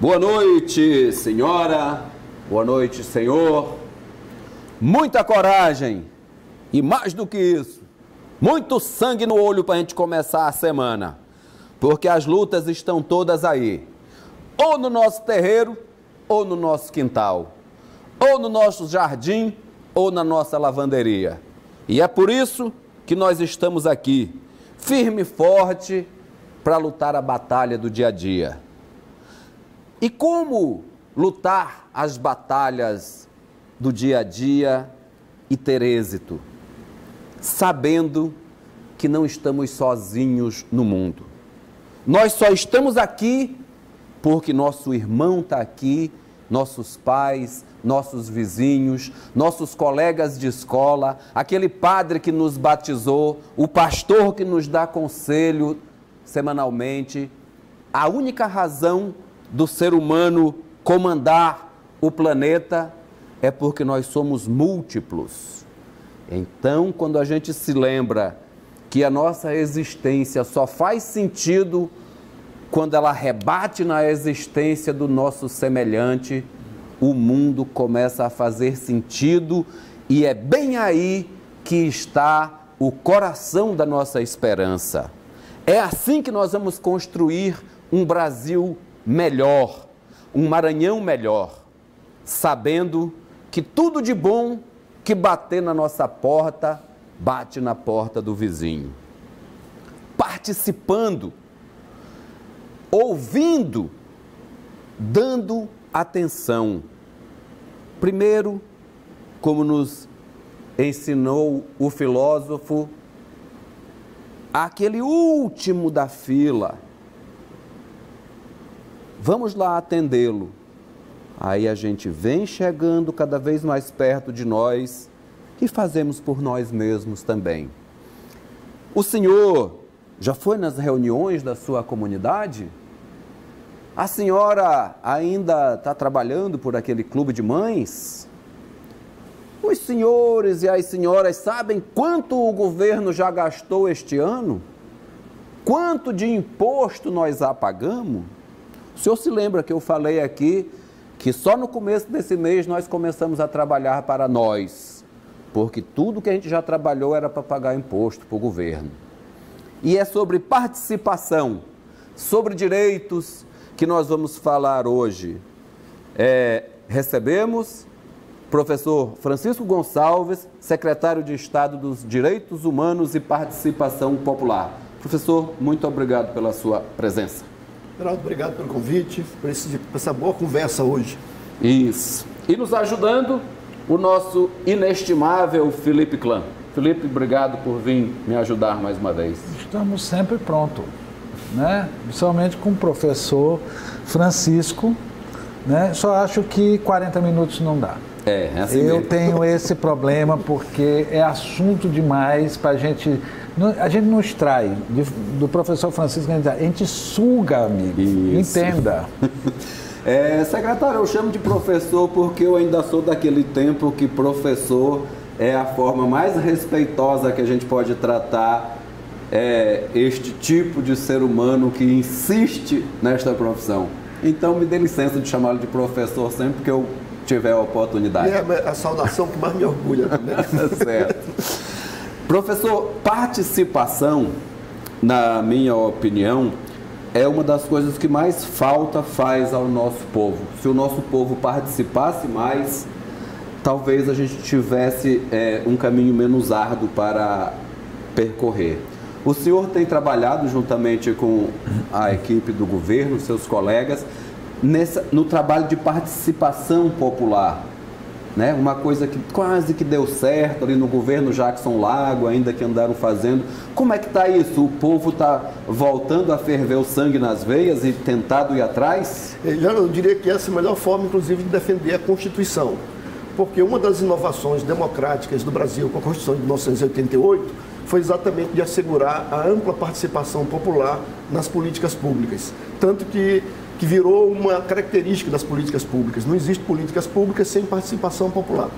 Boa noite, senhora. Boa noite, senhor. Muita coragem e, mais do que isso, muito sangue no olho para a gente começar a semana, porque as lutas estão todas aí, ou no nosso terreiro, ou no nosso quintal, ou no nosso jardim, ou na nossa lavanderia. E é por isso que nós estamos aqui, firme e forte, para lutar a batalha do dia a dia. E como lutar as batalhas do dia a dia e ter êxito? Sabendo que não estamos sozinhos no mundo. Nós só estamos aqui porque nosso irmão está aqui, nossos pais, nossos vizinhos, nossos colegas de escola, aquele padre que nos batizou, o pastor que nos dá conselho semanalmente. A única razão do ser humano comandar o planeta é porque nós somos múltiplos. Então, quando a gente se lembra que a nossa existência só faz sentido quando ela rebate na existência do nosso semelhante, o mundo começa a fazer sentido e é bem aí que está o coração da nossa esperança. É assim que nós vamos construir um Brasil melhor, um Maranhão melhor, sabendo que tudo de bom que bater na nossa porta, bate na porta do vizinho. Participando, ouvindo, dando atenção. Primeiro, como nos ensinou o filósofo, aquele último da fila. Vamos lá atendê-lo. Aí a gente vem chegando cada vez mais perto de nós e fazemos por nós mesmos também. O senhor já foi nas reuniões da sua comunidade? A senhora ainda está trabalhando por aquele clube de mães? Os senhores e as senhoras sabem quanto o governo já gastou este ano? Quanto de imposto nós já pagamos? O senhor se lembra que eu falei aqui que só no começo desse mês nós começamos a trabalhar para nós, porque tudo que a gente já trabalhou era para pagar imposto para o governo. E é sobre participação, sobre direitos que nós vamos falar hoje. Recebemos professor Francisco Gonçalves, secretário de Estado dos Direitos Humanos e Participação Popular. Professor, muito obrigado pela sua presença. Geraldo, obrigado pelo convite, por essa boa conversa hoje. Isso. E nos ajudando, o nosso inestimável Felipe Clã. Felipe, obrigado por vir me ajudar mais uma vez. Estamos sempre prontos, né? Principalmente com o professor Francisco, né? Só acho que 40 minutos não dá. É assim Eu mesmo. tenho esse problema porque é assunto demais para a gente não extrai do professor Francisco, a gente suga, amigo. Isso. Entenda. Secretário, eu chamo de professor porque eu ainda sou daquele tempo que professor é a forma mais respeitosa que a gente pode tratar este tipo de ser humano que insiste nesta profissão. Então me dê licença de chamá-lo de professor sempre que eu tiver a oportunidade. É a saudação que mais me orgulha também. Certo. Professor, participação, na minha opinião, é uma das coisas que mais falta faz ao nosso povo. Se o nosso povo participasse mais, talvez a gente tivesse um caminho menos árduo para percorrer. O senhor tem trabalhado juntamente com a equipe do governo, seus colegas, no trabalho de participação popular, né? Uma coisa que quase que deu certo ali no governo Jackson Lago, ainda que andaram fazendo. Como é que está isso? O povo está voltando a ferver o sangue nas veias e tentado ir atrás? Eu diria que essa é a melhor forma, inclusive, de defender a Constituição. Porque uma das inovações democráticas do Brasil com a Constituição de 1988 foi exatamente de assegurar a ampla participação popular nas políticas públicas. Tanto que virou uma característica das políticas públicas. Não existe políticas públicas sem participação popular.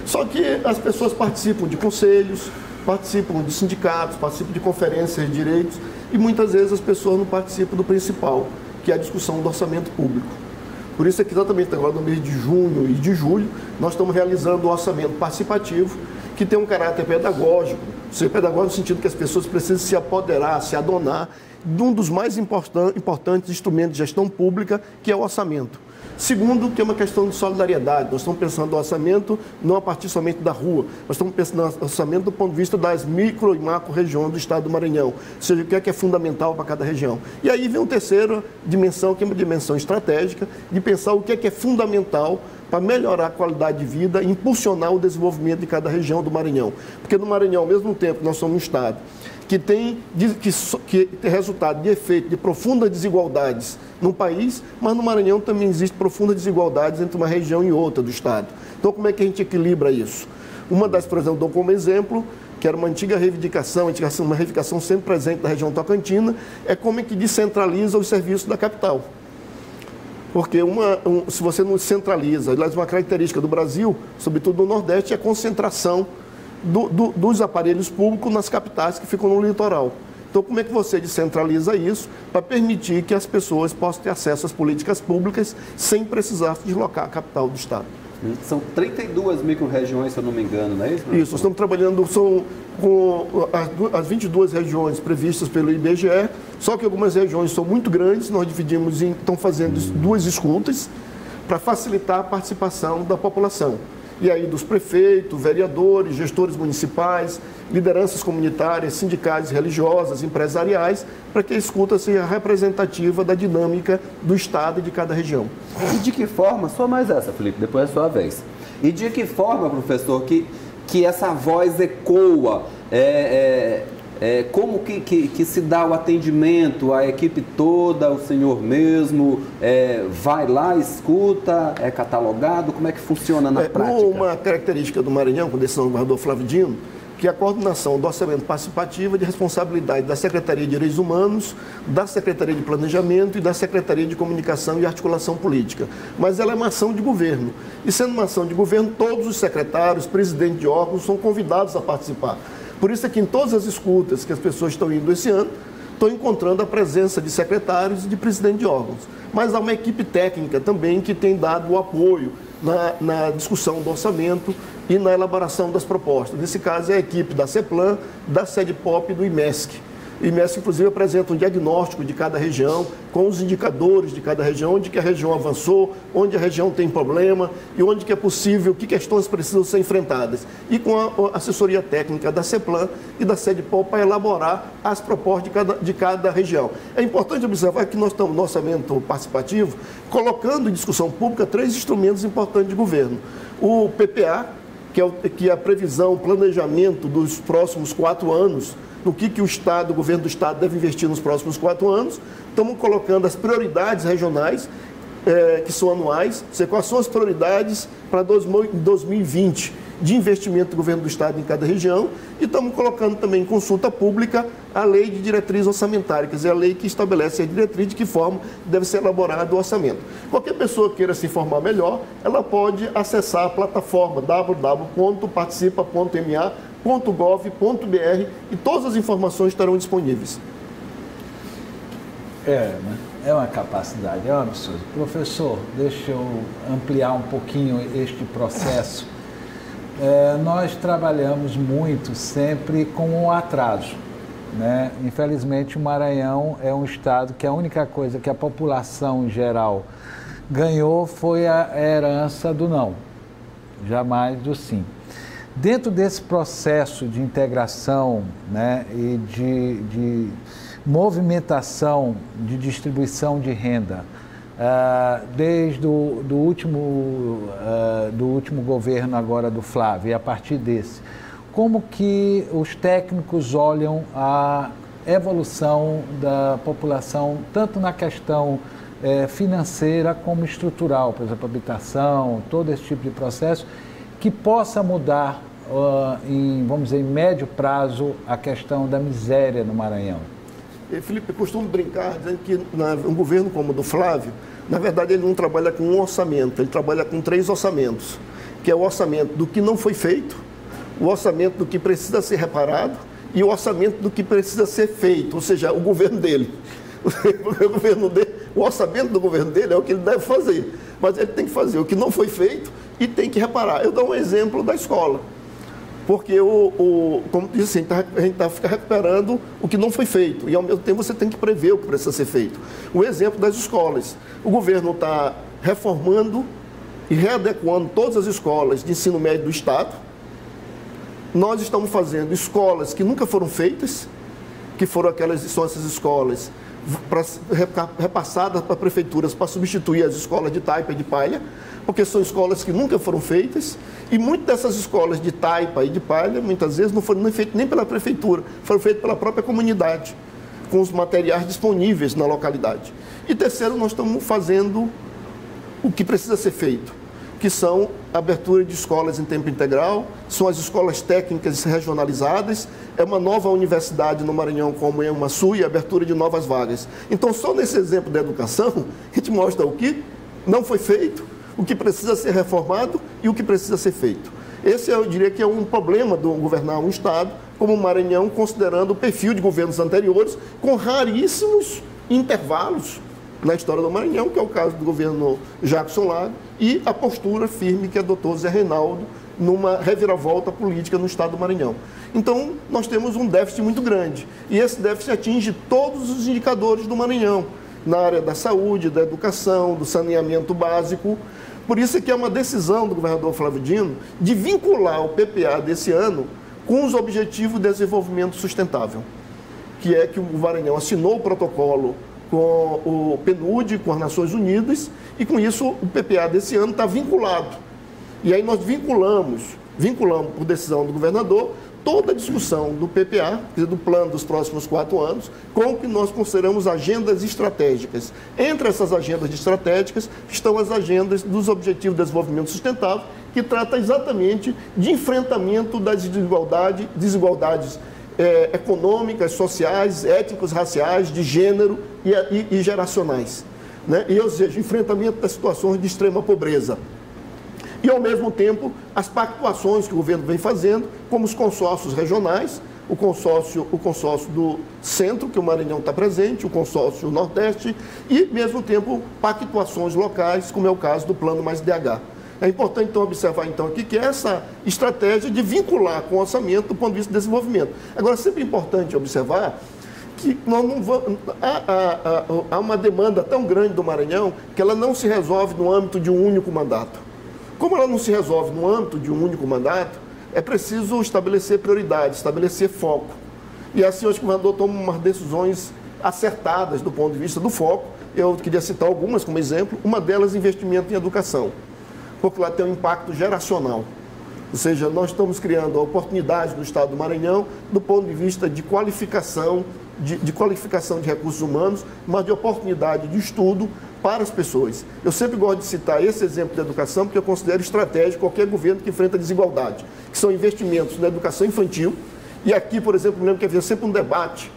Só que as pessoas participam de conselhos, participam de sindicatos, participam de conferências de direitos e muitas vezes as pessoas não participam do principal, que é a discussão do orçamento público. Por isso é que exatamente agora no mês de junho e de julho, nós estamos realizando o orçamento participativo, que tem um caráter pedagógico, ou seja, pedagógico no sentido que as pessoas precisam se apoderar, se adonar de um dos mais importantes instrumentos de gestão pública, que é o orçamento. Segundo, que é uma questão de solidariedade. Nós estamos pensando no orçamento não a partir somente da rua, nós estamos pensando no orçamento do ponto de vista das micro e macro regiões do estado do Maranhão, ou seja, o que é fundamental para cada região. E aí vem uma terceira dimensão, que é uma dimensão estratégica, de pensar o que é fundamental para melhorar a qualidade de vida e impulsionar o desenvolvimento de cada região do Maranhão. Porque no Maranhão, ao mesmo tempo que nós somos um estado que tem resultado de efeito de profundas desigualdades no país, mas no Maranhão também existe profundas desigualdades entre uma região e outra do estado. Então, como é que a gente equilibra isso? Uma das, por exemplo, dou como exemplo, que era uma antiga reivindicação, uma reivindicação sempre presente da região tocantina, é como é que descentraliza os serviços da capital. Porque se você não centraliza, aliás, uma característica do Brasil, sobretudo no Nordeste, é a concentração dos aparelhos públicos nas capitais que ficam no litoral. Então, como é que você descentraliza isso para permitir que as pessoas possam ter acesso às políticas públicas sem precisar deslocar a capital do estado? São 32 micro-regiões, se eu não me engano, não é isso? Isso, nós estamos trabalhando com as 22 regiões previstas pelo IBGE, só que algumas regiões são muito grandes, nós dividimos estão fazendo duas escutas para facilitar a participação da população. E aí dos prefeitos, vereadores, gestores municipais, lideranças comunitárias, sindicais, religiosas, empresariais, para que a escuta seja representativa da dinâmica do estado e de cada região. E de que forma, só mais essa, Felipe, depois é a sua vez. E de que forma, professor, que essa voz ecoa, como que se dá o atendimento, a equipe toda, o senhor mesmo, vai lá, escuta, é catalogado, como é que funciona na prática? Uma característica do Maranhão, com decisão do governador Flávio Dino, que é a coordenação do orçamento participativo é de responsabilidade da Secretaria de Direitos Humanos, da Secretaria de Planejamento e da Secretaria de Comunicação e Articulação Política. Mas ela é uma ação de governo. E sendo uma ação de governo, todos os secretários, presidentes de órgãos são convidados a participar. Por isso é que em todas as escutas que as pessoas estão indo esse ano, estão encontrando a presença de secretários e de presidente de órgãos. Mas há uma equipe técnica também que tem dado o apoio na discussão do orçamento e na elaboração das propostas. Nesse caso é a equipe da CEPLAN, da SEDPOP e do IMESC. O IMESC, inclusive, apresenta um diagnóstico de cada região, com os indicadores de cada região, onde que a região avançou, onde a região tem problema e onde que é possível, que questões precisam ser enfrentadas. E com a assessoria técnica da CEPLAN e da SEDPOP para elaborar as propostas de cada região. É importante observar que nós estamos no orçamento participativo colocando em discussão pública 3 instrumentos importantes de governo. O PPA, que é a previsão, planejamento dos próximos 4 anos, no que o governo do estado deve investir nos próximos 4 anos. Estamos colocando as prioridades regionais, que são anuais, quais são as prioridades para 2020 de investimento do governo do estado em cada região, e estamos colocando também em consulta pública a lei de diretriz orçamentária, quer dizer, a lei que estabelece a diretriz de que forma deve ser elaborado o orçamento. Qualquer pessoa que queira se informar melhor, ela pode acessar a plataforma www.participa.ma.gov.br e todas as informações estarão disponíveis. É uma capacidade, é um absurdo. Professor, deixa eu ampliar um pouquinho este processo. Nós trabalhamos muito sempre com o atraso, né? Infelizmente, o Maranhão é um estado que a única coisa que a população em geral ganhou foi a herança do não, jamais do sim. Dentro desse processo de integração, né, e de movimentação de distribuição de renda, desde do último governo agora do Flávio e a partir desse, como que os técnicos olham a evolução da população, tanto na questão financeira como estrutural, por exemplo, habitação, todo esse tipo de processo, que possa mudar, vamos dizer, em médio prazo, a questão da miséria no Maranhão? Felipe, eu costumo brincar dizendo que um governo como o do Flávio, na verdade, ele não trabalha com um orçamento, ele trabalha com 3 orçamentos, que é o orçamento do que não foi feito, o orçamento do que precisa ser reparado e o orçamento do que precisa ser feito, ou seja, o governo dele. O governo dele O orçamento do governo dele é o que ele deve fazer, mas ele tem que fazer o que não foi feito e tem que reparar. Eu dou um exemplo da escola, porque, como disse, a gente fica recuperando o que não foi feito e, ao mesmo tempo, você tem que prever o que precisa ser feito. O exemplo das escolas. O governo está reformando e readequando todas as escolas de ensino médio do Estado. Nós estamos fazendo escolas que nunca foram feitas, que são essas escolas repassadas para prefeituras para substituir as escolas de taipa e de palha, porque são escolas que nunca foram feitas, e muitas dessas escolas de taipa e de palha, muitas vezes, não foram feitas nem pela prefeitura, foram feitas pela própria comunidade, com os materiais disponíveis na localidade. E terceiro, nós estamos fazendo o que precisa ser feito, que são a abertura de escolas em tempo integral, são as escolas técnicas regionalizadas, é uma nova universidade no Maranhão, como é uma SU, e a abertura de novas vagas. Então, só nesse exemplo da educação, a gente mostra o que não foi feito, o que precisa ser reformado e o que precisa ser feito. Esse, eu diria que é um problema do governar um Estado, como o Maranhão, considerando o perfil de governos anteriores, com raríssimos intervalos na história do Maranhão, que é o caso do governo Jackson Lago, e a postura firme que adotou Zé Reinaldo numa reviravolta política no estado do Maranhão. Então, nós temos um déficit muito grande, e esse déficit atinge todos os indicadores do Maranhão, na área da saúde, da educação, do saneamento básico. Por isso é que é uma decisão do governador Flávio Dino de vincular o PPA desse ano com os Objetivos de Desenvolvimento Sustentável, que é que o Maranhão assinou o protocolo com o PNUD, com as Nações Unidas, e com isso o PPA desse ano está vinculado. E aí nós vinculamos por decisão do governador, toda a discussão do PPA, quer dizer, do plano dos próximos 4 anos, com o que nós consideramos agendas estratégicas. Entre essas agendas estratégicas estão as agendas dos Objetivos de Desenvolvimento Sustentável, que trata exatamente de enfrentamento das desigualdades econômicas, sociais, étnicos, raciais, de gênero e geracionais, né? E, ou seja, enfrentamento das situações de extrema pobreza. E, ao mesmo tempo, as pactuações que o governo vem fazendo, como os consórcios regionais, o consórcio do Centro, que o Maranhão está presente, o consórcio Nordeste, e, ao mesmo tempo, pactuações locais, como é o caso do Plano Mais DH. É importante, então, observar, então, aqui que essa estratégia de vincular com o orçamento do ponto de vista do desenvolvimento. Agora, sempre é importante observar que nós não vamos, há uma demanda tão grande do Maranhão que ela não se resolve no âmbito de um único mandato. Como ela não se resolve no âmbito de um único mandato, é preciso estabelecer prioridades, estabelecer foco. E assim, acho que o governador toma umas decisões acertadas do ponto de vista do foco. Eu queria citar algumas como exemplo. Uma delas, investimento em educação, porque lá tem um impacto geracional. Ou seja, nós estamos criando oportunidades no estado do Maranhão do ponto de vista de qualificação, de qualificação de recursos humanos, mas de oportunidade de estudo para as pessoas. Eu sempre gosto de citar esse exemplo de educação porque eu considero estratégico qualquer governo que enfrenta desigualdade, que são investimentos na educação infantil. E aqui, por exemplo, eu lembro que havia sempre um debate,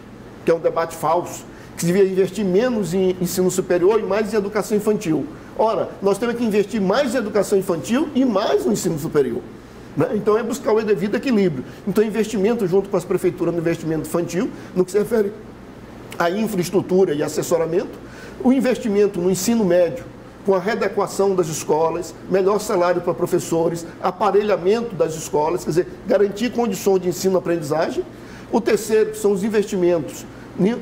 que é um debate falso, que se devia investir menos em ensino superior e mais em educação infantil. Ora, nós temos que investir mais em educação infantil e mais no ensino superior, né? Então, é buscar o devido equilíbrio. Então, investimento junto com as prefeituras no investimento infantil, no que se refere à infraestrutura e assessoramento, o investimento no ensino médio, com a readequação das escolas, melhor salário para professores, aparelhamento das escolas, quer dizer, garantir condições de ensino-aprendizagem. O terceiro, que são os investimentos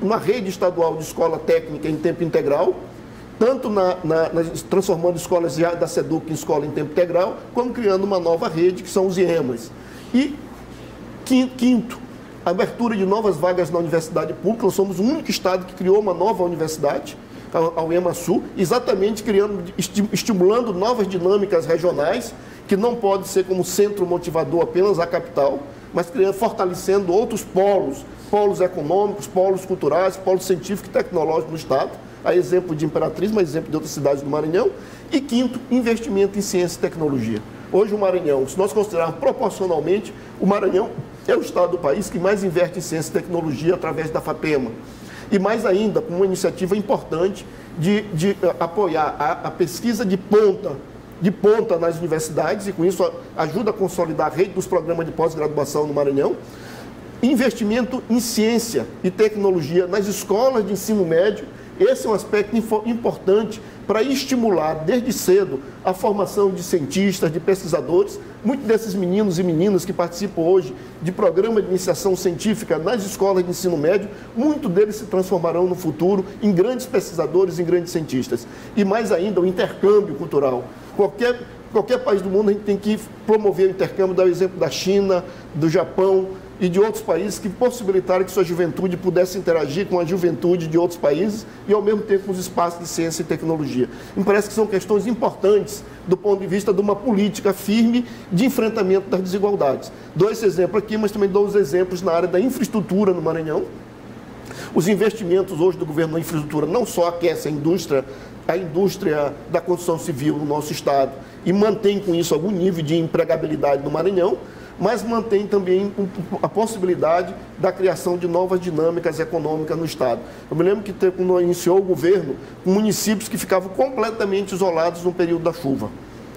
na rede estadual de escola técnica em tempo integral, tanto transformando escolas da SEDUC em escola em tempo integral, como criando uma nova rede, que são os IEMAs. E quinto, a abertura de novas vagas na universidade pública. Nós somos o único estado que criou uma nova universidade, a UEMA Sul, exatamente estimulando novas dinâmicas regionais, que não pode ser como centro motivador apenas a capital, mas fortalecendo outros polos econômicos, polos culturais, polos científicos e tecnológicos no estado, a exemplo de Imperatriz, mas exemplo de outras cidades do Maranhão. E quinto, investimento em ciência e tecnologia. Hoje o Maranhão, se nós considerarmos proporcionalmente, o Maranhão é o estado do país que mais investe em ciência e tecnologia através da FAPEMA. E mais ainda, com uma iniciativa importante de apoiar a pesquisa de ponta nas universidades, e com isso ajuda a consolidar a rede dos programas de pós-graduação no Maranhão. Investimento em ciência e tecnologia nas escolas de ensino médio. esse é um aspecto importante para estimular desde cedo a formação de cientistas, de pesquisadores. Muitos desses meninos e meninas que participam hoje de programa de iniciação científica nas escolas de ensino médio, muitos deles se transformarão no futuro em grandes pesquisadores, em grandes cientistas. E mais ainda, o intercâmbio cultural. Qualquer país do mundo a gente tem que promover o intercâmbio, dar o exemplo da China, do Japão e de outros países que possibilitaram que sua juventude pudesse interagir com a juventude de outros países e, ao mesmo tempo, com os espaços de ciência e tecnologia. Me parece que são questões importantes do ponto de vista de uma política firme de enfrentamento das desigualdades. Dou esse exemplo aqui, mas também dou os exemplos na área da infraestrutura no Maranhão. Os investimentos hoje do governo na infraestrutura não só aquecem a indústria da construção civil no nosso estado e mantém com isso algum nível de empregabilidade no Maranhão, mas mantém também a possibilidade da criação de novas dinâmicas econômicas no estado. Eu me lembro que quando iniciou o governo, municípios que ficavam completamente isolados no período da chuva.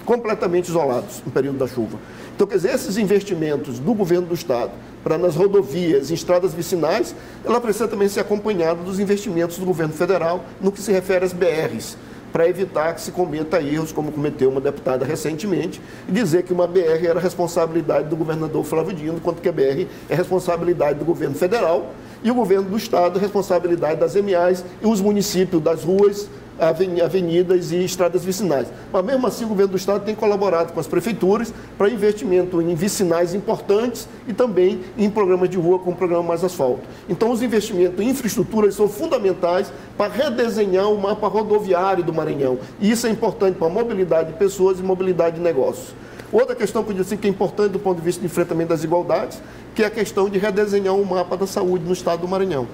Completamente isolados no período da chuva. Então, quer dizer, esses investimentos do governo do estado para nas rodovias e estradas vicinais, ela precisa também ser acompanhada dos investimentos do governo federal no que se refere às BRs, para evitar que se cometa erros, como cometeu uma deputada recentemente, e dizer que uma BR era responsabilidade do governador Flávio Dino, enquanto que a BR é responsabilidade do governo federal e o governo do estado é responsabilidade das MAs e os municípios, das ruas, avenidas e estradas vicinais. Mas mesmo assim o governo do estado tem colaborado com as prefeituras para investimento em vicinais importantes e também em programas de rua, como o programa Mais Asfalto. Então os investimentos em infraestrutura são fundamentais para redesenhar o mapa rodoviário do Maranhão. E isso é importante para a mobilidade de pessoas e mobilidade de negócios. Outra questão que eu disse que é importante do ponto de vista de enfrentamento das desigualdades, que é a questão de redesenhar o mapa da saúde no estado do Maranhão.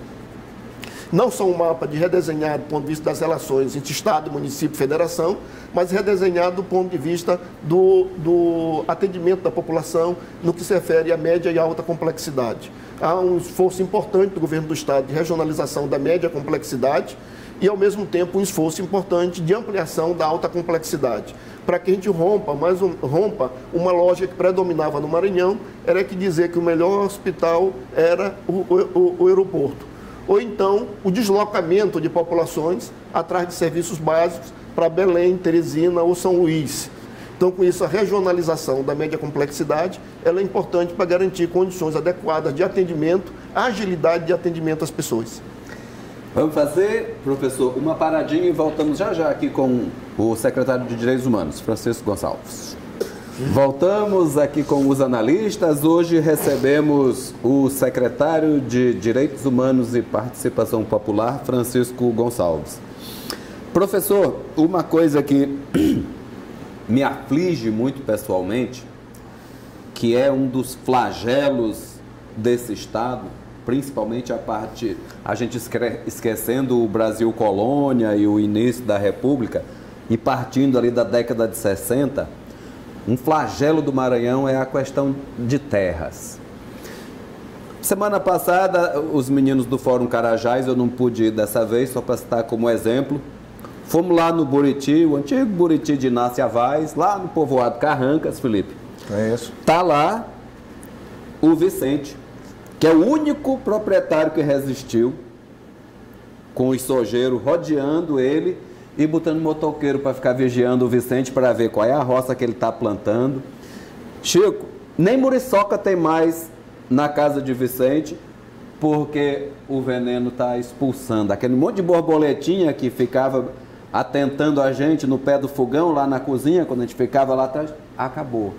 Não só um mapa de redesenhar do ponto de vista das relações entre Estado, município e federação, mas redesenhar do ponto de vista do atendimento da população no que se refere à média e alta complexidade. Há um esforço importante do governo do Estado de regionalização da média complexidade e, ao mesmo tempo, um esforço importante de ampliação da alta complexidade. Para que a gente rompa uma lógica que predominava no Maranhão, era que dizer que o melhor hospital era o aeroporto. Ou então o deslocamento de populações atrás de serviços básicos para Belém, Teresina ou São Luís. Então, com isso, a regionalização da média complexidade ela é importante para garantir condições adequadas de atendimento, agilidade de atendimento às pessoas. Vamos fazer, professor, uma paradinha e voltamos já já aqui com o secretário de Direitos Humanos, Francisco Gonçalves. Voltamos aqui com os analistas. Hoje recebemos o secretário de Direitos Humanos e Participação Popular, Francisco Gonçalves. Professor, uma coisa que me aflige muito pessoalmente, que é um dos flagelos desse Estado, principalmente a gente esquecendo o Brasil colônia e o início da República, e partindo ali da década de 60, um flagelo do Maranhão é a questão de terras. Semana passada, os meninos do Fórum Carajás, eu não pude ir dessa vez, só para citar como exemplo, fomos lá no Buriti, o antigo Buriti de Inácio Vaz, lá no povoado Carrancas, Felipe. É isso. Está lá o Vicente, que é o único proprietário que resistiu, com o sojeiros rodeando ele e botando motoqueiro para ficar vigiando o Vicente para ver qual é a roça que ele está plantando. Chico, nem muriçoca tem mais na casa de Vicente, porque o veneno está expulsando. Aquele monte de borboletinha que ficava atentando a gente no pé do fogão, lá na cozinha, quando a gente ficava lá atrás, acabou.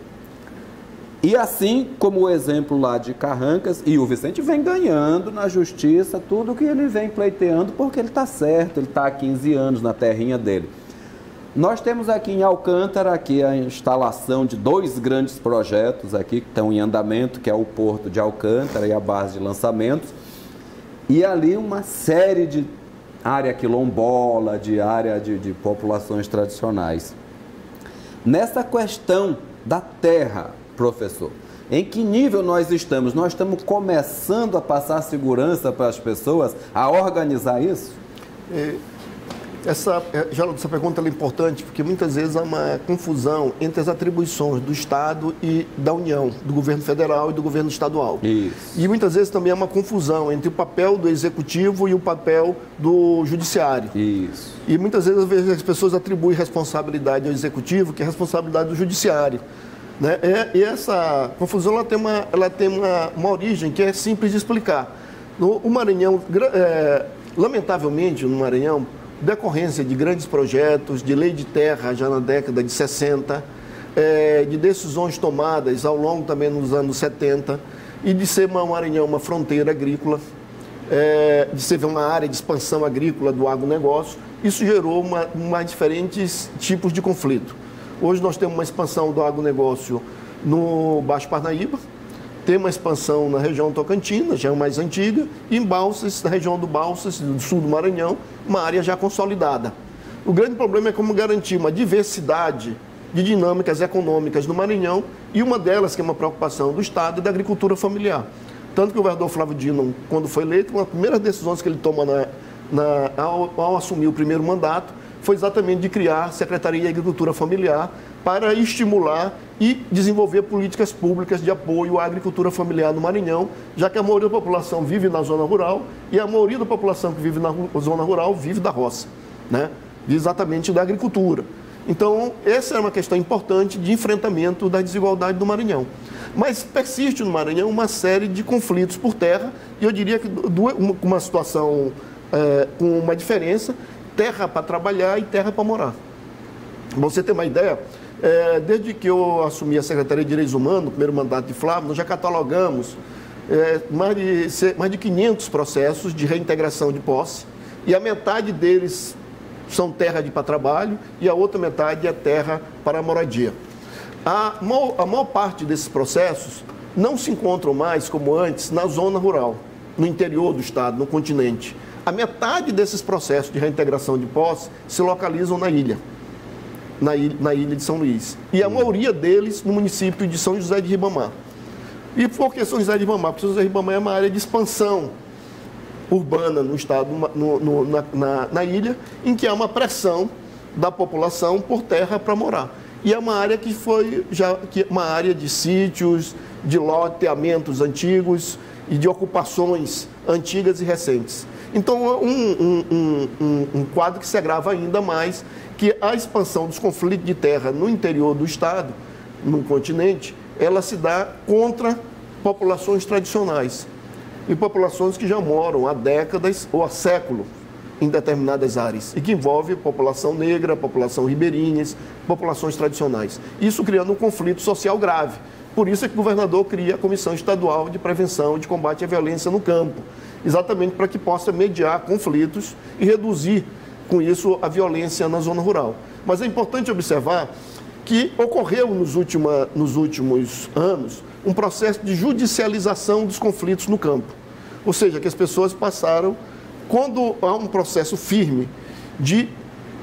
E assim como o exemplo lá de Carrancas, e o Vicente vem ganhando na justiça tudo que ele vem pleiteando, porque ele está certo, ele está há 15 anos na terrinha dele. Nós temos aqui em Alcântara aqui a instalação de 2 grandes projetos aqui que estão em andamento, que é o Porto de Alcântara e a base de lançamentos, e ali uma série de área quilombola, de área de populações tradicionais. Nessa questão da terra, professor, em que nível nós estamos? Nós estamos começando a passar segurança para as pessoas, a organizar isso? Geraldo, essa pergunta é importante porque muitas vezes há uma confusão entre as atribuições do Estado e da União, do governo federal e do governo estadual. Isso. E muitas vezes também há uma confusão entre o papel do executivo e o papel do judiciário. Isso. E muitas vezes as pessoas atribuem responsabilidade ao executivo, que é a responsabilidade do judiciário. Né? E essa confusão ela tem uma origem que é simples de explicar. O Maranhão, lamentavelmente, no Maranhão, decorrência de grandes projetos, de lei de terra já na década de 60, de decisões tomadas ao longo também nos anos 70, e de ser o Maranhão uma fronteira agrícola, de ser uma área de expansão agrícola do agronegócio, isso gerou diferentes tipos de conflito. Hoje nós temos uma expansão do agronegócio no Baixo Parnaíba, tem uma expansão na região Tocantina, já é mais antiga, e em Balsas, na região do Balsas, do sul do Maranhão, uma área já consolidada. O grande problema é como garantir uma diversidade de dinâmicas econômicas no Maranhão, e uma delas, que é uma preocupação do Estado, é da agricultura familiar. Tanto que o governador Flávio Dino, quando foi eleito, uma das primeiras decisões que ele toma ao assumir o primeiro mandato, foi exatamente de criar a Secretaria de Agricultura Familiar para estimular e desenvolver políticas públicas de apoio à agricultura familiar no Maranhão, já que a maioria da população vive na zona rural e a maioria da população que vive na zona rural vive da roça, né? Exatamente da agricultura. Então, essa é uma questão importante de enfrentamento da desigualdade do Maranhão. Mas persiste no Maranhão uma série de conflitos por terra, e eu diria que uma situação com uma diferença: terra para trabalhar e terra para morar. Pra você ter uma ideia, desde que eu assumi a Secretaria de Direitos Humanos, no primeiro mandato de Flávio, nós já catalogamos mais de 500 processos de reintegração de posse, e a metade deles são terra para trabalho e a outra metade é terra para moradia. A maior parte desses processos não se encontram mais, como antes, na zona rural, no interior do estado, no continente. A metade desses processos de reintegração de posse se localizam na ilha de São Luís. E a maioria deles no município de São José de Ribamar. E por que São José de Ribamar? Porque São José de Ribamar é uma área de expansão urbana no estado, na ilha, em que há uma pressão da população por terra para morar. E é uma área uma área de sítios, de loteamentos antigos e de ocupações antigas e recentes. Então, um quadro que se agrava ainda mais, que a expansão dos conflitos de terra no interior do estado, no continente, ela se dá contra populações tradicionais e populações que já moram há décadas ou há séculos em determinadas áreas, e que envolve população negra, população ribeirinhas, populações tradicionais. Isso criando um conflito social grave. Por isso é que o governador cria a Comissão Estadual de Prevenção e de Combate à Violência no Campo, exatamente para que possa mediar conflitos e reduzir, com isso, a violência na zona rural. Mas é importante observar que ocorreu nos últimos anos um processo de judicialização dos conflitos no campo. Ou seja, que as pessoas passaram, quando há um processo firme de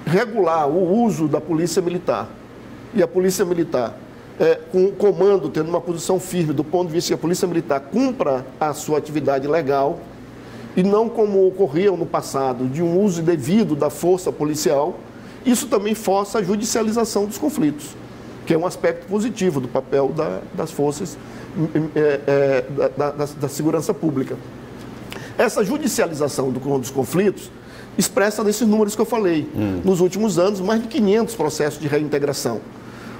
regular o uso da polícia militar, e a polícia militar, com o comando tendo uma posição firme do ponto de vista que a polícia militar cumpra a sua atividade legal, e não como ocorreu no passado, de um uso indevido da força policial, isso também força a judicialização dos conflitos, que é um aspecto positivo do papel das forças da segurança pública. Essa judicialização dos conflitos expressa nesses números que eu falei. Nos últimos anos, mais de 500 processos de reintegração.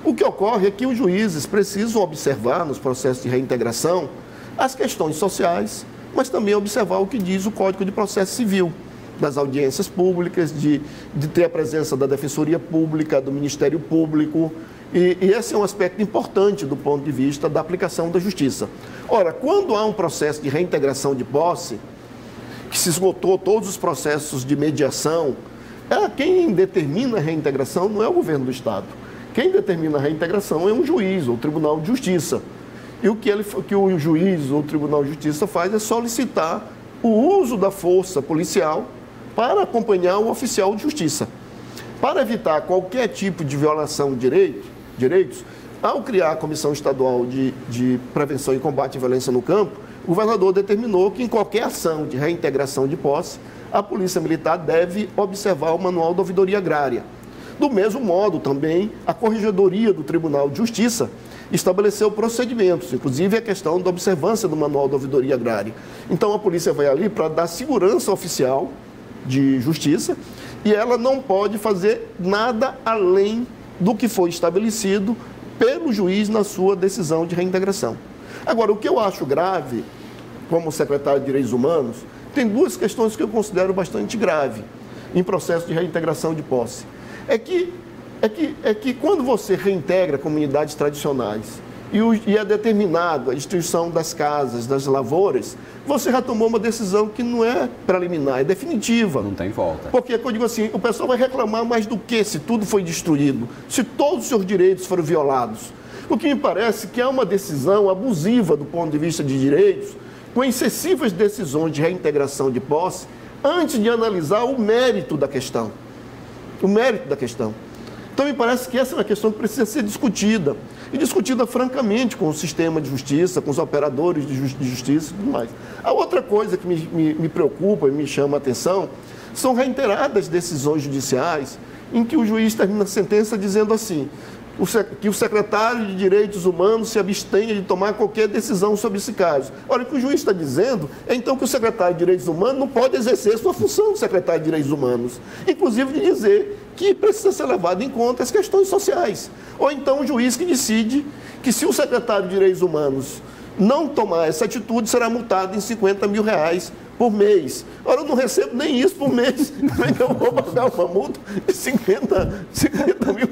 O que ocorre é que os juízes precisam observar nos processos de reintegração as questões sociais, mas também observar o que diz o Código de Processo Civil, das audiências públicas, de ter a presença da Defensoria Pública, do Ministério Público, e esse é um aspecto importante do ponto de vista da aplicação da justiça. Ora, quando há um processo de reintegração de posse, que se esgotou todos os processos de mediação, quem determina a reintegração não é o governo do Estado. Quem determina a reintegração é um juiz ou Tribunal de Justiça. E o que o juiz ou o Tribunal de Justiça faz é solicitar o uso da força policial para acompanhar o oficial de justiça. Para evitar qualquer tipo de violação de direitos, ao criar a Comissão Estadual de Prevenção e Combate à Violência no Campo, o governador determinou que em qualquer ação de reintegração de posse, a Polícia Militar deve observar o Manual da Ouvidoria Agrária. Do mesmo modo, também, a Corregedoria do Tribunal de Justiça estabeleceu procedimentos, inclusive a questão da observância do Manual da Ouvidoria Agrária. Então, a polícia vai ali para dar segurança oficial de justiça e ela não pode fazer nada além do que foi estabelecido pelo juiz na sua decisão de reintegração. Agora, o que eu acho grave, como secretário de Direitos Humanos, tem duas questões que eu considero bastante grave em processo de reintegração de posse. É que quando você reintegra comunidades tradicionais e é determinado a destruição das casas, das lavouras, você já tomou uma decisão que não é preliminar, é definitiva. Não tem volta. Porque, quando eu digo assim, o pessoal vai reclamar mais do que se tudo foi destruído, se todos os seus direitos foram violados. O que me parece que é uma decisão abusiva do ponto de vista de direitos, com excessivas decisões de reintegração de posse, antes de analisar o mérito da questão. O mérito da questão. Então, me parece que essa é uma questão que precisa ser discutida. E discutida francamente com o sistema de justiça, com os operadores de justiça e tudo mais. A outra coisa que me preocupa e me chama a atenção são reiteradas decisões judiciais em que o juiz termina a sentença dizendo assim, que o secretário de Direitos Humanos se abstenha de tomar qualquer decisão sobre esse caso. Olha, o que o juiz está dizendo é então que o secretário de Direitos Humanos não pode exercer sua função de secretário de Direitos Humanos, inclusive de dizer que precisa ser levado em conta as questões sociais. Ou então o juiz que decide que se o secretário de Direitos Humanos não tomar essa atitude, será multado em 50 mil reais por mês. Ora, eu não recebo nem isso por mês. Como é que eu vou pagar uma multa de 50 mil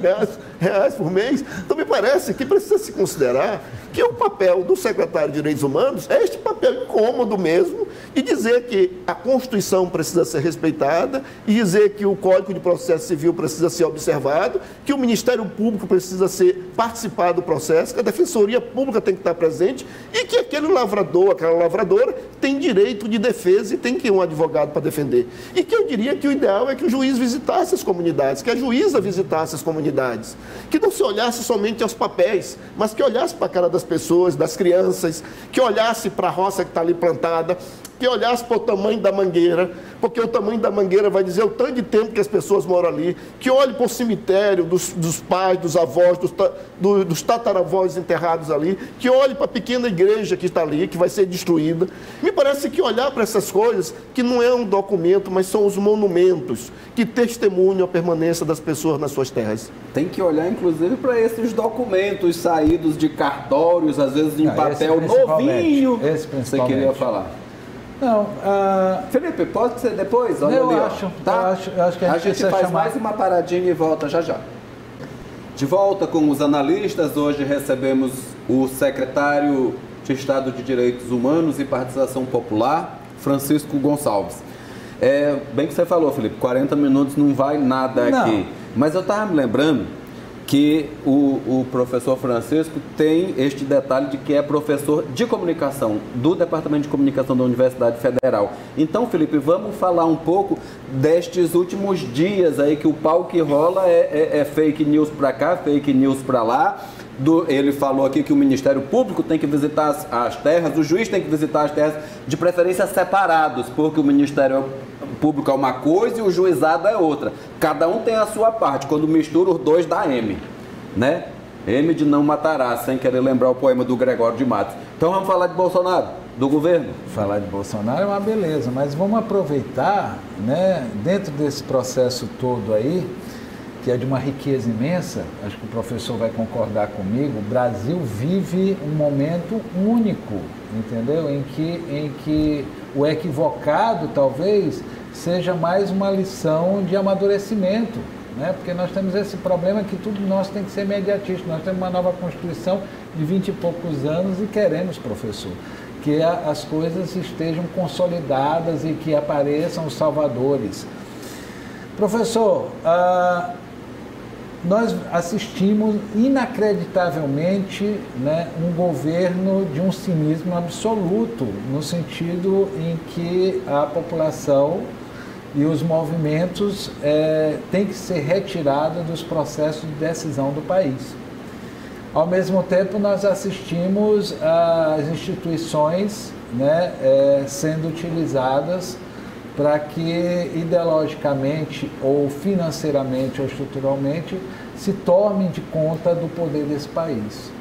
reais por mês? Então, me parece que precisa se considerar que o papel do secretário de Direitos Humanos é este papel incômodo mesmo, e dizer que a Constituição precisa ser respeitada, e dizer que o Código de Processo Civil precisa ser observado, que o Ministério Público precisa participar do processo, que a Defensoria Pública tem que estar presente, e que aquele lavrador, aquela lavradora, tem direito de defesa e tem que ir um advogado para defender. E que eu diria que o ideal é que o juiz visitasse as comunidades, que a juíza visitasse as comunidades, que não se olhasse somente aos papéis, mas que olhasse para a cara das pessoas, das crianças, que olhasse para a roça que está ali plantada, que olhasse para o tamanho da mangueira, porque o tamanho da mangueira vai dizer o tanto de tempo que as pessoas moram ali, que olhe para o cemitério dos pais, dos avós, dos tataravós enterrados ali, que olhe para a pequena igreja que está ali, que vai ser destruída. Me parece que olhar para essas coisas, que não é um documento, mas são os monumentos que testemunham a permanência das pessoas nas suas terras. Tem que olhar, inclusive, para esses documentos saídos de cartórios, às vezes em papel novinho. Esse principalmente. Você queria falar? Não, Felipe, pode ser depois? Olha eu ali, acho, tá? eu acho que a gente faz mais uma paradinha e volta já já. De volta com os analistas, hoje recebemos o secretário de Estado de Direitos Humanos e Participação Popular, Francisco Gonçalves. Bem que você falou, Felipe, 40 minutos não vai nada aqui. Mas eu estava me lembrando que o professor Francisco tem este detalhe de que é professor de comunicação do Departamento de Comunicação da Universidade Federal. Então, Felipe, vamos falar um pouco destes últimos dias aí, que o pau que rola é fake news para cá, fake news para lá. Ele falou aqui que o Ministério Público tem que visitar as terras, o juiz tem que visitar as terras, de preferência separados, porque o Ministério Público é uma coisa e o juizado é outra. Cada um tem a sua parte. Quando mistura os dois dá M, né? M de não matará, sem querer lembrar o poema do Gregório de Matos. Então vamos falar de Bolsonaro, do governo. Falar de Bolsonaro é uma beleza, mas vamos aproveitar, né, dentro desse processo todo aí, que é de uma riqueza imensa, acho que o professor vai concordar comigo, o Brasil vive um momento único, entendeu? Em que o equivocado, talvez, seja mais uma lição de amadurecimento, né? Porque nós temos esse problema que tudo nosso tem que ser imediatista. Nós temos uma nova Constituição de 20 e poucos anos e queremos, professor, que as coisas estejam consolidadas e que apareçam os salvadores. Professor, nós assistimos inacreditavelmente, né, um governo de um cinismo absoluto, no sentido em que a população e os têm que ser retirados dos processos de decisão do país. Ao mesmo tempo, nós assistimos às instituições, né, sendo utilizadas para que ideologicamente ou financeiramente ou estruturalmente se tomem de conta do poder desse país.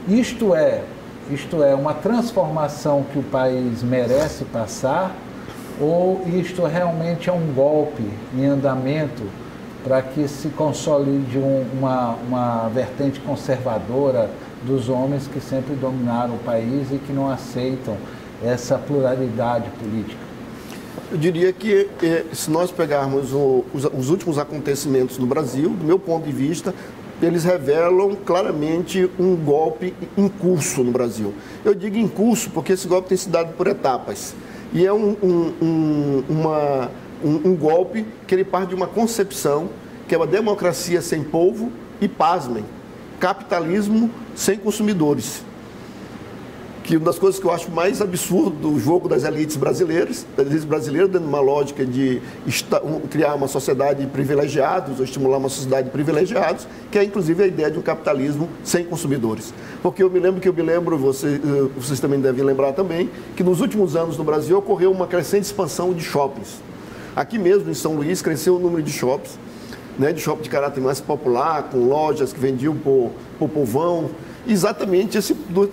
Isto é uma transformação que o país merece passar, ou isto realmente é um golpe em andamento para que se consolide uma vertente conservadora dos homens que sempre dominaram o país e que não aceitam essa pluralidade política? Eu diria que, se nós pegarmos os últimos acontecimentos no Brasil, do meu ponto de vista, eles revelam claramente um golpe em curso no Brasil. Eu digo em curso porque esse golpe tem se dado por etapas. E é um golpe que ele parte de uma concepção que é uma democracia sem povo e, pasmem, capitalismo sem consumidores. Que uma das coisas que eu acho mais absurdo do jogo das elites brasileiras dentro de uma lógica de criar uma sociedade de privilegiados ou estimular uma sociedade de privilegiados, que é inclusive a ideia de um capitalismo sem consumidores. Porque vocês também devem lembrar também, que nos últimos anos no Brasil ocorreu uma crescente expansão de shoppings. Aqui mesmo em São Luís cresceu o número de shoppings, né, de shopping de caráter mais popular, com lojas que vendiam por povão. Exatamente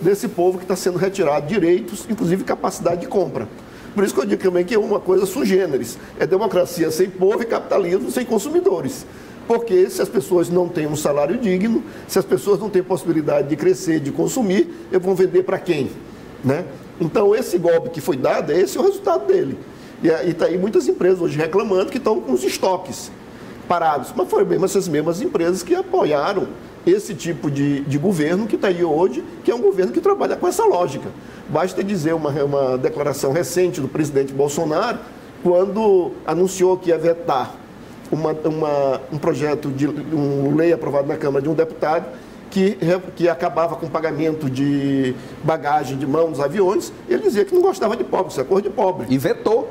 desse povo que está sendo retirado direitos, inclusive capacidade de compra. Por isso que eu digo também que é uma coisa sui generis. É democracia sem povo e capitalismo sem consumidores. Porque se as pessoas não têm um salário digno, se as pessoas não têm possibilidade de crescer, de consumir, eles vão vender para quem? Né? Então, esse golpe que foi dado, esse é o resultado dele. E está aí muitas empresas hoje reclamando que estão com os estoques parados. Mas foram mesmo essas mesmas empresas que apoiaram esse tipo de governo que está aí hoje, que é um governo que trabalha com essa lógica. Basta dizer uma declaração recente do presidente Bolsonaro, quando anunciou que ia vetar um projeto de lei aprovado na Câmara de um deputado que acabava com o pagamento de bagagem de mão nos aviões. Ele dizia que não gostava de pobre, isso é coisa de pobre. E vetou.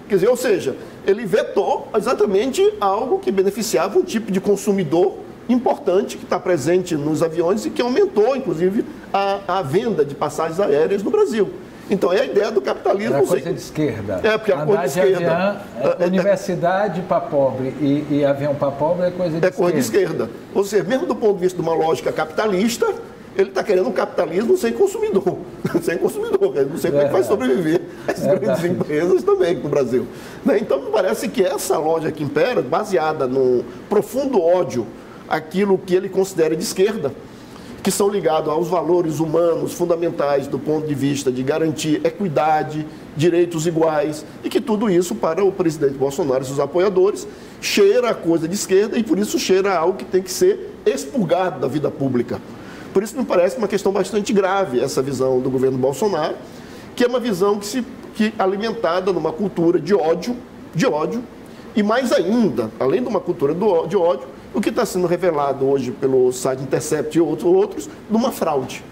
Quer dizer, ou seja, ele vetou exatamente algo que beneficiava um tipo de consumidor importante que está presente nos aviões e que aumentou, inclusive, a venda de passagens aéreas no Brasil. Então, é a ideia do capitalismo. É coisa de esquerda. É, porque a coisa de esquerda. Universidade para pobre e avião para pobre é coisa de esquerda. É coisa de esquerda. Ou seja, mesmo do ponto de vista de uma lógica capitalista, ele está querendo um capitalismo sem consumidor. Sem consumidor. Ele não sei como é que vai sobreviver as grandes empresas também no Brasil. Então, me parece que essa lógica que impera, baseada no profundo ódio aquilo que ele considera de esquerda, que são ligados aos valores humanos fundamentais do ponto de vista de garantir equidade, direitos iguais, e que tudo isso, para o presidente Bolsonaro e seus apoiadores, cheira a coisa de esquerda e, por isso, cheira a algo que tem que ser expurgado da vida pública. Por isso, me parece uma questão bastante grave essa visão do governo Bolsonaro, que é uma visão que alimentada numa cultura de ódio, e mais ainda, além de uma cultura de ódio, o que está sendo revelado hoje pelo site Intercept e outros, numa fraude.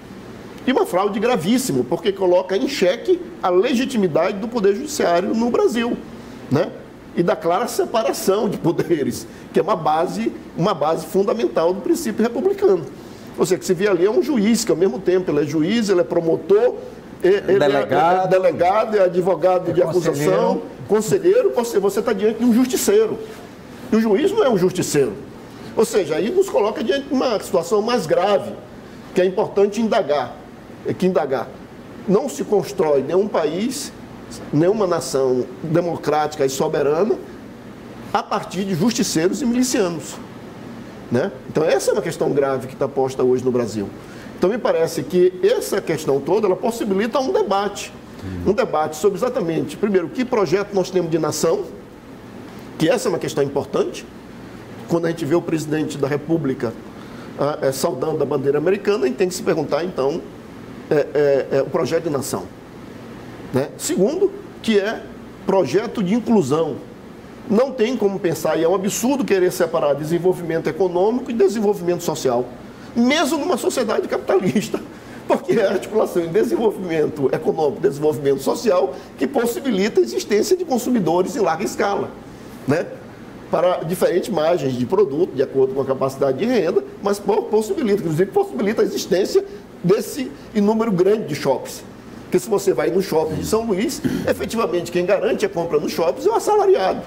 E uma fraude gravíssima, porque coloca em xeque a legitimidade do Poder Judiciário no Brasil, né? E da clara separação de poderes, que é uma base fundamental do princípio republicano. Ou seja, que se vê ali é um juiz, que ao mesmo tempo ele é juiz, ele é promotor, ele é delegado, é advogado de acusação, conselheiro, você está diante de um justiceiro. E o juiz não é um justiceiro. Ou seja, aí nos coloca diante de uma situação mais grave, que é importante indagar. Não se constrói nenhum país, nenhuma nação democrática e soberana a partir de justiceiros e milicianos. Né? Então, essa é uma questão grave que está posta hoje no Brasil. Então, me parece que essa questão toda, ela possibilita um debate. Um debate sobre exatamente, primeiro, que projeto nós temos de nação, que essa é uma questão importante. Quando a gente vê o presidente da República saudando a bandeira americana, a gente tem que se perguntar, então, o projeto de nação. Né? Segundo, que é projeto de inclusão. Não tem como pensar, e é um absurdo querer separar desenvolvimento econômico e desenvolvimento social, mesmo numa sociedade capitalista, porque é a articulação em desenvolvimento econômico e desenvolvimento social que possibilita a existência de consumidores em larga escala. Né? para diferentes margens de produto, de acordo com a capacidade de renda, mas inclusive possibilita a existência desse número grande de shoppings. Porque se você vai no shopping de São Luís, efetivamente quem garante a compra nos shoppings é o assalariado.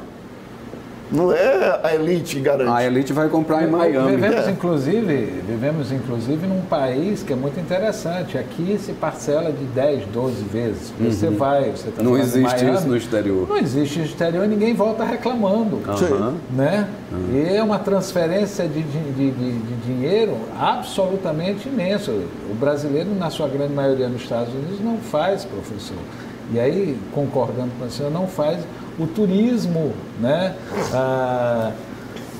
Não é a elite que garante. A elite vai comprar em Miami. Vivemos, inclusive, num país que é muito interessante. Aqui se parcela de 10, 12 vezes. Você está não existe Miami, isso no exterior. Não existe no exterior e ninguém volta reclamando. Né? E é uma transferência de dinheiro absolutamente imenso. O brasileiro, na sua grande maioria nos Estados Unidos, não faz, professor. E aí, concordando com o senhor, não faz o turismo, né?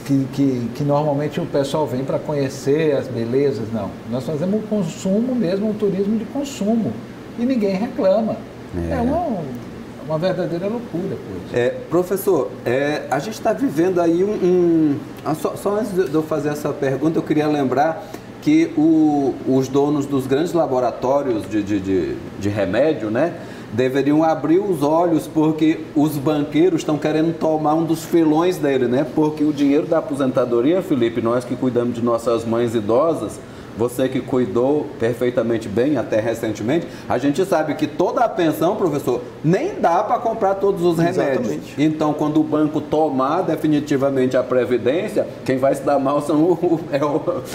Que normalmente o pessoal vem para conhecer as belezas. Não, nós fazemos o consumo mesmo, o turismo de consumo. E ninguém reclama. É uma verdadeira loucura. Professor, a gente está vivendo aí Só antes de eu fazer essa pergunta, eu queria lembrar que os donos dos grandes laboratórios de remédio, né, deveriam abrir os olhos, porque os banqueiros estão querendo tomar um dos filões dele, né? Porque o dinheiro da aposentadoria, Felipe, nós que cuidamos de nossas mães idosas, você que cuidou perfeitamente bem até recentemente, a gente sabe que toda a pensão, professor, nem dá para comprar todos os remédios. Exatamente. Então, quando o banco tomar definitivamente a previdência, quem vai se dar mal são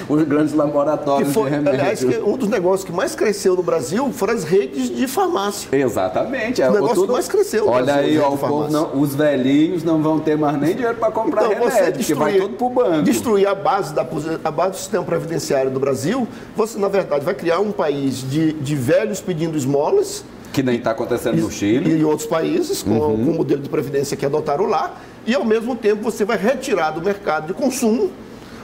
os grandes laboratórios de remédio. Aliás, um dos negócios que mais cresceu no Brasil foram as redes de farmácia. Exatamente. O negócio que mais cresceu no Olha Brasil, aí, o povo os velhinhos não vão ter mais nem dinheiro para comprar remédio, que vai tudo para o banco. Destruir a base do sistema previdenciário do Brasil, você, na verdade, vai criar um país de velhos pedindo esmolas. Que nem está acontecendo no Chile. E em outros países, com o modelo de previdência que adotaram lá. E, ao mesmo tempo, você vai retirar do mercado de consumo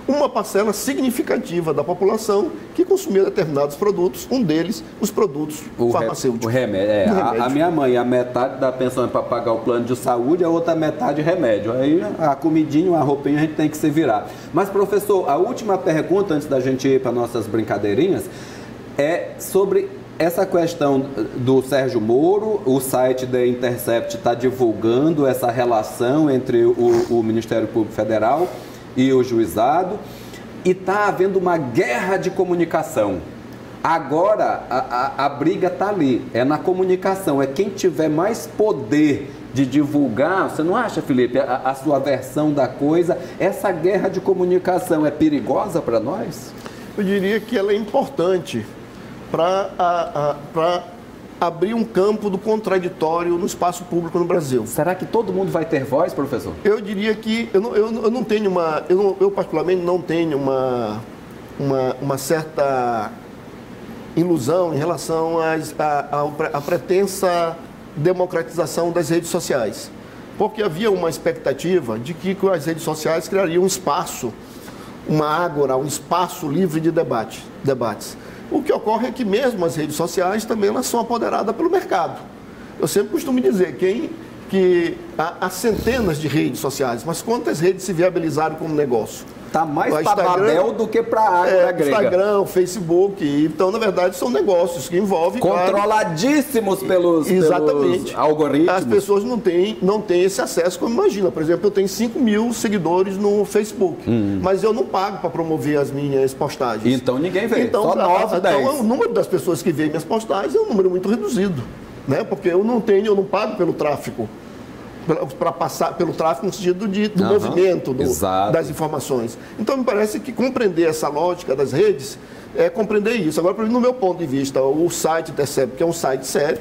uma parcela significativa da população que consumia determinados produtos, um deles, os produtos farmacêuticos. O remédio. A minha mãe, a metade da pensão é para pagar o plano de saúde, a outra metade remédio. Aí a comidinha, a roupinha, a gente tem que se virar. Mas, professor, a última pergunta, antes da gente ir para nossas brincadeirinhas, é sobre essa questão do Sérgio Moro. O site da Intercept está divulgando essa relação entre o Ministério Público Federal e o juizado, e está havendo uma guerra de comunicação. Agora a briga está ali, é na comunicação, é quem tiver mais poder de divulgar. Você não acha, Felipe, a sua versão da coisa? Essa guerra de comunicação é perigosa para nós? Eu diria que ela é importante para abrir um campo do contraditório no espaço público no Brasil. Será que todo mundo vai ter voz, professor? Eu diria que eu não tenho eu particularmente não tenho uma certa ilusão em relação à pretensa democratização das redes sociais. Porque havia uma expectativa de que com as redes sociais criariam um espaço, uma ágora, um espaço livre de debates. O que ocorre é que mesmo as redes sociais também elas são apoderadas pelo mercado. Eu sempre costumo dizer que há centenas de redes sociais, mas quantas redes se viabilizaram como negócio? Está mais para Babel do que para a água grega. Instagram, Facebook. Então, na verdade, são negócios que envolvem... Controladíssimos pelos algoritmos. As pessoas não têm esse acesso como imagina. Por exemplo, eu tenho 5 mil seguidores no Facebook, mas eu não pago para promover as minhas postagens. Então, ninguém vê, só 9, 10. Então, o número das pessoas que veem minhas postagens é um número muito reduzido, né? Porque eu não pago pelo tráfego. Para passar pelo tráfego no sentido do movimento das informações. Então, me parece que compreender essa lógica das redes é compreender isso. Agora, no meu ponto de vista, o site Intercept, que é um site sério,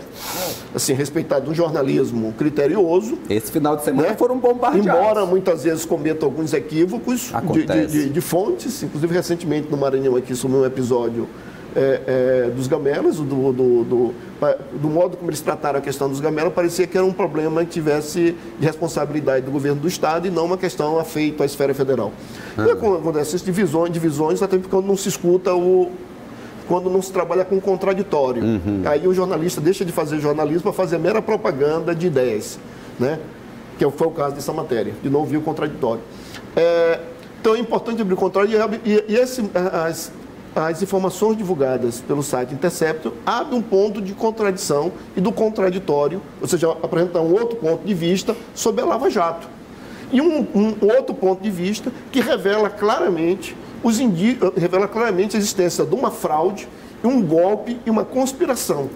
assim, respeitado, um jornalismo criterioso. Esse final de semana foram bombardeados. Embora muitas vezes cometa alguns equívocos de fontes, inclusive recentemente no Maranhão aqui sumiu um episódio dos gamelas, do modo como eles trataram a questão dos gamelas, parecia que era um problema que tivesse de responsabilidade do governo do Estado e não uma questão afeita à esfera federal. E acontece essas divisões até porque quando não se escuta quando não se trabalha com contraditório. Aí o jornalista deixa de fazer jornalismo para fazer mera propaganda de ideias, né? Que foi o caso dessa matéria, de não ouvir o contraditório. Então é importante abrir o contraditório as informações divulgadas pelo site Intercept abrem um ponto de contradição e do contraditório, ou seja, apresentam um outro ponto de vista sobre a Lava Jato. E um outro ponto de vista que revela claramente a existência de uma fraude, um golpe e uma conspiração.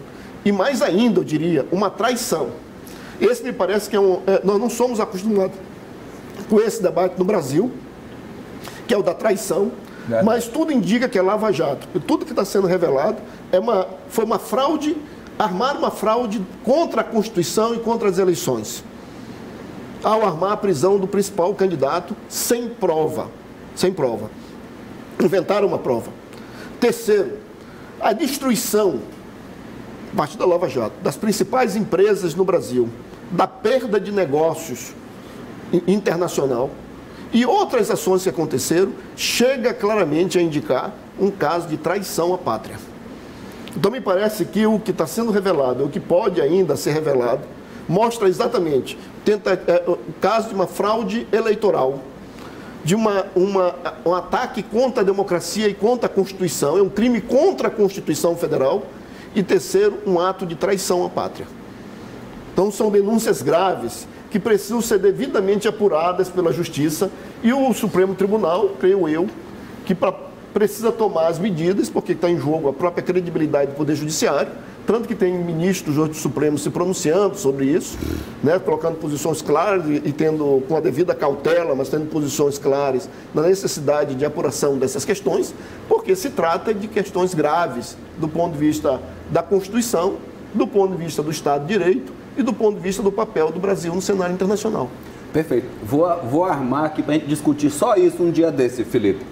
E mais ainda, eu diria, uma traição. Esse me parece que nós não somos acostumados com esse debate no Brasil, que é o da traição, mas tudo indica que é Lava Jato. Tudo que está sendo revelado foi uma fraude, armar uma fraude contra a Constituição e contra as eleições, ao armar a prisão do principal candidato sem prova. Inventaram uma prova. Terceiro, a destruição, a partir da Lava Jato, das principais empresas no Brasil, da perda de negócios internacional e outras ações que aconteceram, chega claramente a indicar um caso de traição à pátria. Então me parece que o que está sendo revelado, o que pode ainda ser revelado, mostra exatamente o caso de uma fraude eleitoral, de um ataque contra a democracia e contra a Constituição, é um crime contra a Constituição Federal, e terceiro, um ato de traição à pátria. Então são denúncias graves que precisam ser devidamente apuradas pela Justiça, e o Supremo Tribunal, creio eu, que precisa tomar as medidas, porque está em jogo a própria credibilidade do Poder Judiciário, tanto que tem ministros do Supremo se pronunciando sobre isso, né, colocando posições claras e tendo, com a devida cautela, mas tendo posições claras na necessidade de apuração dessas questões, porque se trata de questões graves do ponto de vista da Constituição, do ponto de vista do Estado de Direito e do ponto de vista do papel do Brasil no cenário internacional. Perfeito. Vou armar aqui para a gente discutir só isso um dia desse, Felipe.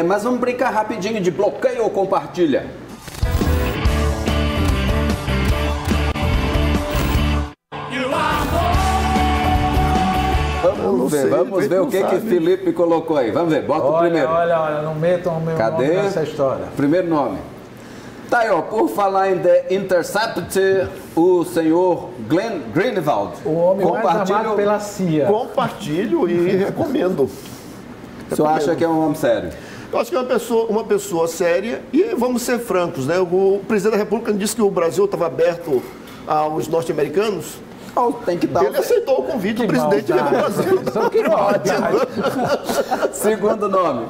Mas vamos brincar rapidinho de bloqueio ou compartilha. Vamos ver o que Felipe colocou aí. Vamos ver, bota o primeiro. Olha, não metam o meu nome nessa história. Primeiro nome. Tá aí, ó, por falar em The Intercept, o senhor Glenn Greenwald. O homem mais amado pela CIA. Compartilho e recomendo. O senhor acha que é um homem sério? Eu acho que é uma pessoa séria e vamos ser francos, né? O presidente da República disse que o Brasil estava aberto aos norte-americanos. Tem que dar. Ele aceitou o convite do presidente do Brasil. Segundo nome.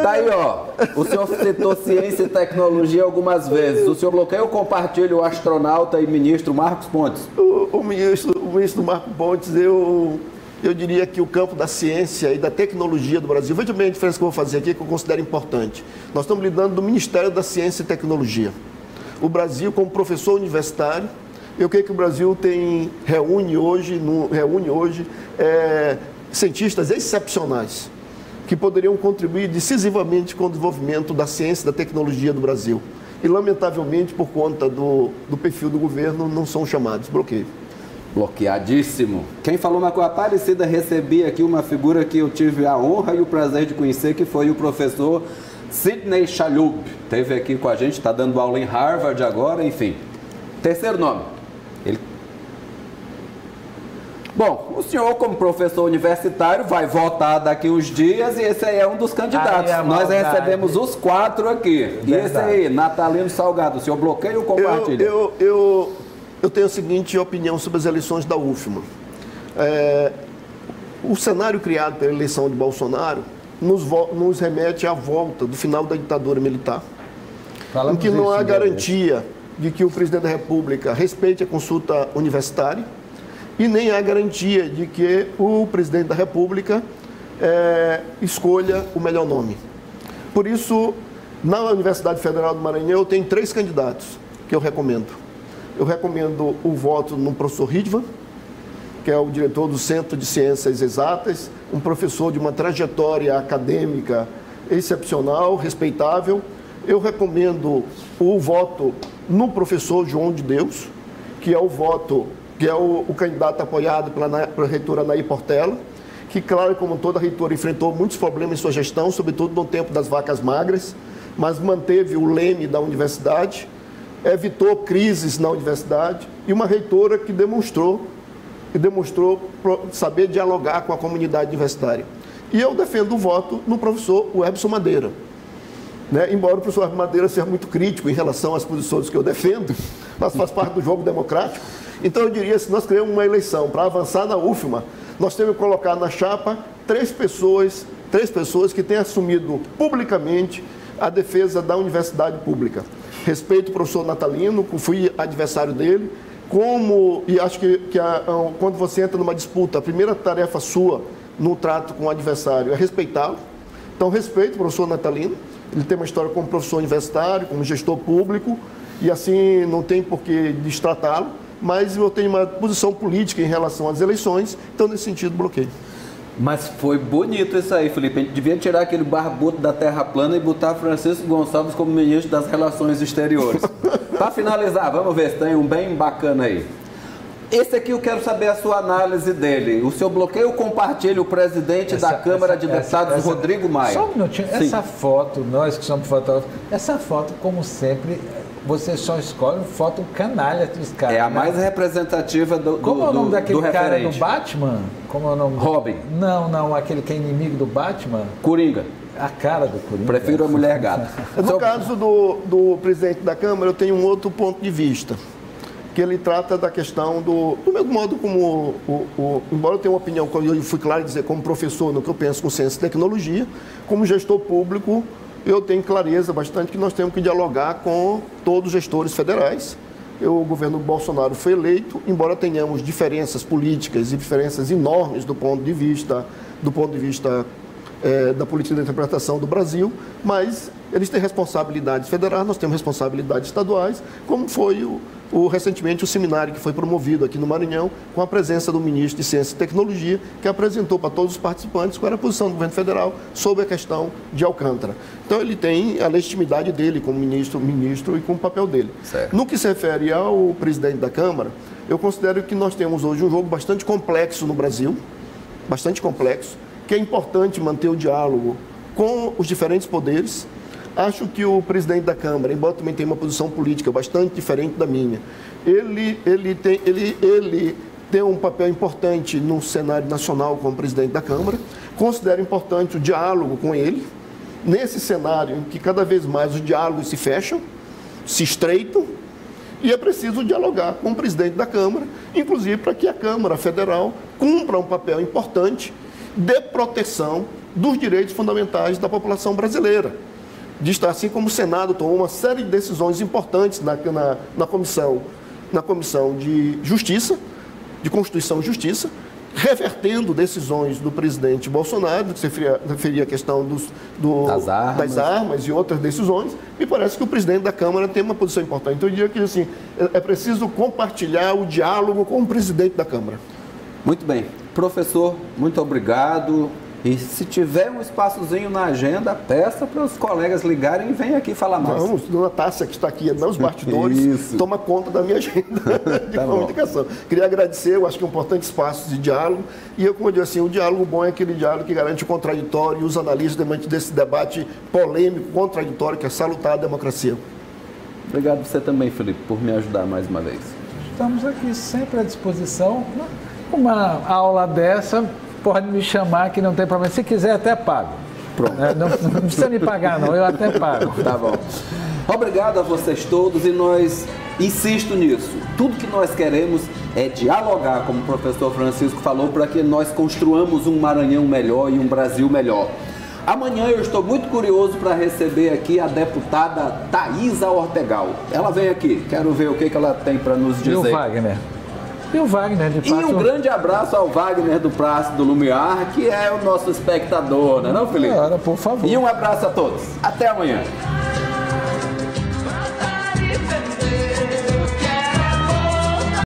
Tá aí, ó. O senhor citou ciência e tecnologia algumas vezes. O senhor bloqueia ou compartilha o astronauta e ministro Marcos Pontes? O ministro Marcos Pontes, eu diria que o campo da ciência e da tecnologia do Brasil, veja bem a diferença que eu vou fazer aqui, que eu considero importante. Nós estamos lidando do Ministério da Ciência e Tecnologia. O Brasil, como professor universitário, eu creio que o Brasil reúne hoje cientistas excepcionais que poderiam contribuir decisivamente com o desenvolvimento da ciência e da tecnologia do Brasil. E, lamentavelmente, por conta do perfil do governo, não são chamados. Bloqueio. Bloqueadíssimo. Quem falou uma coisa parecida, recebi aqui uma figura que eu tive a honra e o prazer de conhecer, que foi o professor Sidney Chalhoub. Esteve aqui com a gente, está dando aula em Harvard agora, enfim. Terceiro nome. Bom, o senhor, como professor universitário, vai votar daqui uns dias e esse aí é um dos candidatos. Nós recebemos os 4 aqui. Verdade. E esse aí, Natalino Salgado, o senhor bloqueia ou compartilha? Eu tenho a seguinte opinião sobre as eleições da UFMA. O cenário criado pela eleição de Bolsonaro nos remete à volta do final da ditadura militar, em que não há garantia de que o presidente da República respeite a consulta universitária e nem há garantia de que o presidente da República escolha o melhor nome. Por isso, na Universidade Federal do Maranhão, eu tenho 3 candidatos que eu recomendo. Eu recomendo o voto no professor Ridvan, que é o diretor do Centro de Ciências Exatas, um professor de uma trajetória acadêmica excepcional, respeitável. Eu recomendo o voto no professor João de Deus, que é o candidato apoiado pela reitora Anaí Portela, que, claro, como toda reitora, enfrentou muitos problemas em sua gestão, sobretudo no tempo das vacas magras, mas manteve o leme da universidade, evitou crises na universidade, e uma reitora que demonstrou saber dialogar com a comunidade universitária. E eu defendo o voto no professor Webson Madeira, né? Embora o professor Madeira seja muito crítico em relação às posições que eu defendo, mas faz parte do jogo democrático. Então eu diria, se nós queremos uma eleição para avançar na UFMA, nós temos que colocar na chapa três pessoas que têm assumido publicamente a defesa da universidade pública. Respeito o professor Natalino, fui adversário dele, e acho que quando você entra numa disputa, a primeira tarefa sua no trato com o adversário é respeitá-lo. Então, respeito o professor Natalino, ele tem uma história como professor universitário, como gestor público, e assim não tem por que destratá-lo, mas eu tenho uma posição política em relação às eleições, então nesse sentido bloqueio. Mas foi bonito isso aí, Felipe. A gente devia tirar aquele barbudo da terra plana e botar Francisco Gonçalves como ministro das Relações Exteriores. Para finalizar, vamos ver se tem um bem bacana aí. Esse aqui eu quero saber a sua análise dele. O seu bloqueio compartilha o presidente da Câmara de Deputados, Rodrigo Maia. Só um minutinho. Sim. Essa foto, nós que somos fotógrafos, essa foto, como sempre, você só escolhe foto canalha dos caras. É a mais representativa do Como é o nome daquele cara referente. do Batman? Como é o nome? Robin. Não, aquele que é inimigo do Batman. Coringa. A cara do Coringa. Prefiro a mulher gata. No caso do presidente da Câmara, eu tenho um outro ponto de vista, que ele trata da questão do mesmo modo como, embora eu tenha uma opinião, eu fui claro em dizer, como professor, no que eu penso com ciência e tecnologia, como gestor público, eu tenho clareza bastante que nós temos que dialogar com todos os gestores federais. O governo Bolsonaro foi eleito, embora tenhamos diferenças políticas e diferenças enormes do ponto de vista da política de interpretação do Brasil, mas eles têm responsabilidades federais, nós temos responsabilidades estaduais, como foi recentemente o seminário que foi promovido aqui no Maranhão, com a presença do ministro de Ciência e Tecnologia, que apresentou para todos os participantes qual era a posição do governo federal sobre a questão de Alcântara. Então ele tem a legitimidade dele como ministro e com o papel dele. Certo. No que se refere ao presidente da Câmara, eu considero que nós temos hoje um jogo bastante complexo no Brasil, bastante complexo, que é importante manter o diálogo com os diferentes poderes. Acho que o presidente da Câmara, embora também tenha uma posição política bastante diferente da minha, ele tem um papel importante no cenário nacional como presidente da Câmara. Considero importante o diálogo com ele, nesse cenário em que cada vez mais os diálogos se fecham, se estreitam, e é preciso dialogar com o presidente da Câmara, inclusive para que a Câmara Federal cumpra um papel importante de proteção dos direitos fundamentais da população brasileira. Assim como o Senado tomou uma série de decisões importantes na comissão de Justiça, de Constituição e Justiça, revertendo decisões do presidente Bolsonaro, que se referia à questão das armas e outras decisões. Me parece que o presidente da Câmara tem uma posição importante. Então eu diria que assim, é preciso compartilhar o diálogo com o presidente da Câmara. Muito bem. Professor, muito obrigado. E se tiver um espaçozinho na agenda, peça para os colegas ligarem e venham aqui falar mais. Vamos, dona Tássia, que está aqui nos bastidores, toma conta da minha agenda de comunicação. Queria agradecer, eu acho que é um importante espaço de diálogo. E eu, como eu disse, assim, o diálogo bom é aquele diálogo que garante o contraditório e os analistas diante desse debate polêmico, contraditório, que é salutar a democracia. Obrigado você também, Felipe, por me ajudar mais uma vez. Estamos aqui sempre à disposição. Uma aula dessa... Pode me chamar que não tem problema. Se quiser, até pago. Pronto. Não precisa me pagar, não. Eu até pago. Tá bom. Obrigado a vocês todos e nós, insisto nisso, tudo que nós queremos é dialogar, como o professor Francisco falou, para que nós construamos um Maranhão melhor e um Brasil melhor. Amanhã eu estou muito curioso para receber aqui a deputada Thaisa Ortegal. Ela vem aqui, quero ver o que ela tem para nos dizer. E o Wagner? E o Wagner, de fato... E um grande abraço ao Wagner do Praça do Lumiar, que é o nosso espectador, não é não, Felipe? Claro, por favor. E um abraço a todos. Até amanhã.